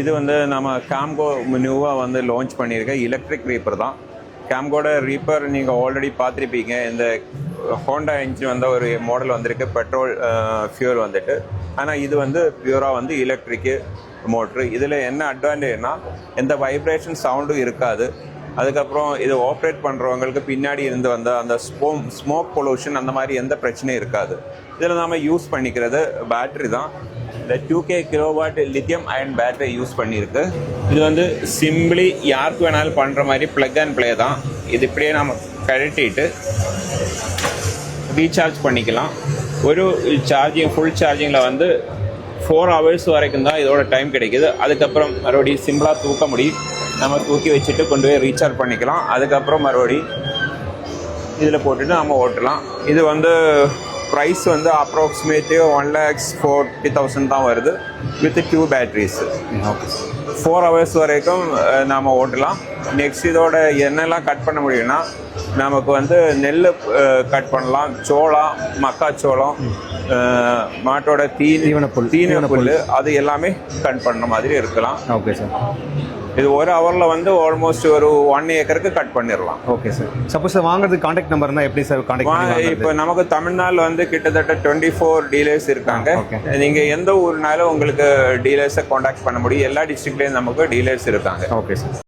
இது வந்து நம்ம கேம்கோ நியூவாக வந்து லான்ச் பண்ணியிருக்க எலக்ட்ரிக் ரீப்பர் தான். கேம்கோட ரீப்பர் நீங்கள் ஆல்ரெடி பார்த்துருப்பீங்க. இந்த ஹோண்டா இன்ஜின் வந்து ஒரு மாடல் வந்திருக்கு, பெட்ரோல் ஃபியூல் வந்துட்டு. ஆனால் இது வந்து பியூராக வந்து எலக்ட்ரிக்கு மோட்ரு. இதில் என்ன அட்வான்டேஜ்னா எந்த வைப்ரேஷன் சவுண்டும் இருக்காது. அதுக்கப்புறம் இது ஆப்ரேட் பண்ணுறவங்களுக்கு பின்னாடி இருந்து வந்த அந்த ஸ்மோக் பொல்யூஷன் அந்த மாதிரி எந்த பிரச்சனையும் இருக்காது. இதில் நாம் யூஸ் பண்ணிக்கிறது பேட்ரி தான். இந்த 2K kilowatt lithium ion battery use பண்ணியிருக்கு. இது வந்து சிம்பிளி யாருக்கு வேணாலும் பண்ணுற மாதிரி ப்ளக் அண்ட் ப்ளே தான். இது இப்படியே நம்ம கழட்டிட்டு ரீசார்ஜ் பண்ணிக்கலாம். ஒரு ஃபுல் சார்ஜிங்கில் வந்து 4 hours வரைக்கும் தான் இதோட டைம் கிடைக்கிது. அதுக்கப்புறம் மறுபடியும் சிம்பிளாக தூக்க முடியும். நம்ம தூக்கி வச்சுட்டு கொண்டு போய் ரீசார்ஜ் பண்ணிக்கலாம். அதுக்கப்புறம் மறுபடியும் இதில் போட்டுட்டு நம்ம ஓட்டலாம். இது வந்து ப்ரைஸ் வந்து அப்ராக்சிமேட்லி 1,40,000 தான் வருது வித் 2 பேட்டரிஸ். ஓகே, 4 hours வரைக்கும் நாம் ஓட்டலாம். நெக்ஸ்ட் இதோட என்னெல்லாம் கட் பண்ண முடியும்னா நமக்கு வந்து நெல் கட் பண்ணலாம், சோளம், மக்காச்சோளம், மாட்டோட தீவனப்புல் அது எல்லாமே கட் பண்ண மாதிரி இருக்கலாம். Okay sir. இது 1 hourல வந்து ஆல்மோஸ்ட் ஒரு 1 ஏக்கருக்கு கட் பண்ணிடலாம். Okay sir. சப்போஸ் வாங்குறதுக்கு கான்டாக்ட் நம்பர் இருந்தால் எப்படி சார் கான்டாக்ட்? இப்போ நமக்கு தமிழ்நாட்டில் வந்து கிட்டத்தட்ட 24 டீலர்ஸ் இருக்காங்க. நீங்கள் எந்த ஊர்னாலும் உங்களுக்கு டீலர்ஸை கான்டாக்ட் பண்ண முடியும். எல்லா டிஸ்ட்ரிக்ட்லேயும் நமக்கு டீலர்ஸ் இருக்காங்க. Okay sir.